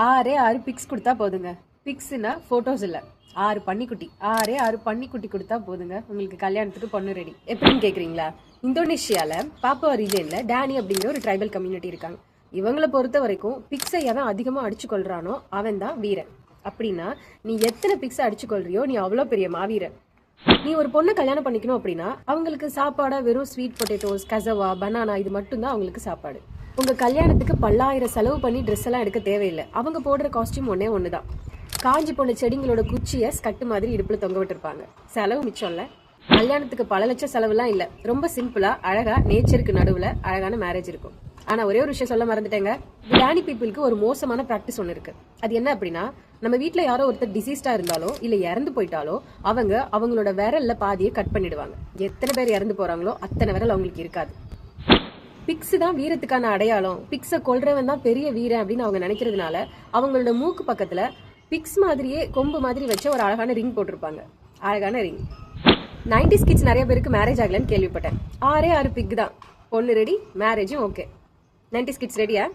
6 fix கொடுத்தா போதுங்க. பிக்ஸ்னா photos இல்ல, 6 பன்னிக்குட்டி கொடுத்தா போதுங்க, உங்களுக்கு கல்யாணத்துக்கு பொண்ணு ரெடி. எப்படின்னு கேக்குறீங்களா? இந்தோனேஷியால பாப்புவா ரீஜன்ல டேனி அப்படிங்கிற ஒரு ட்ரைபல் கம்யூனிட்டி இருக்காங்க. இவங்களை பொறுத்த வரைக்கும் பிக்ஸை எவன் அதிகமா அடிச்சு கொள்றானோ அவன் தான் வீரன். அப்படின்னா நீ எத்தனை பிக்ஸை அடிச்சு கொள்றியோ நீ அவ்வளோ பெரிய மாவீரன். நீ ஒரு பொண்ணை கல்யாணம் பண்ணிக்கணும் அப்படின்னா அவங்களுக்கு சாப்பாடா வெறும் ஸ்வீட் பொட்டேட்டோஸ், கசவா, பனானா இது மட்டும் தான் அவங்களுக்கு சாப்பாடு. உங்க கல்யாணத்துக்கு பல்லாயிரம் செலவு பண்ணி ட்ரெஸ் எல்லாம் எடுக்க தேவையில்லை. அவங்க போடுற காஸ்டியூம் ஒண்ணுதான். காஞ்சி போன செடிங்களோட குச்சியை கட்டு மாதிரி இடுப்புல தொங்க விட்டுருப்பாங்க. செலவு மிச்சம் இல்ல. கல்யாணத்துக்கு பல லட்சம் செலவுலாம் இல்ல. ரொம்ப சிம்பிளா அழகா நேச்சருக்கு நடுவுல அழகான மேரேஜ் இருக்கும். ஆனா ஒரே ஒரு விஷயம் சொல்ல மறந்துட்டேங்க. டேனி பீப்புளுக்கு ஒரு மோசமான பிராக்டிஸ் ஒன்று இருக்கு. அது என்ன அப்படின்னா, நம்ம வீட்டுல யாரோ ஒருத்தர் டிசீஸ்டா இருந்தாலோ இல்ல இறந்து போயிட்டாலோ அவங்களோட விரல்ல பாதியை கட் பண்ணிடுவாங்க. எத்தனை பேர் இறந்து போறாங்களோ அத்தனை விரல் அவங்களுக்கு இருக்காது. பிக்ஸ் தான் வீரத்துக்கான அடையாளம், பிக்ஸை கொல்றவன் தான் பெரிய வீரன் அப்படின்னு அவங்க நினைக்கிறதுனால அவங்களோட மூக்கு பக்கத்துல பிக்ஸ் மாதிரியே கொம்பு மாதிரி வச்ச ஒரு அழகான ரிங் போட்டிருப்பாங்க. அழகான ரிங். 90s கிட்ஸ் நிறைய பேருக்கு மேரேஜ் ஆகலன்னு கேள்விப்பட்டேன். 6 பிக் தான், பொண்ணு ரெடி, மேரேஜும் ஓகே. 90s கிட்ஸ் ரெடியா?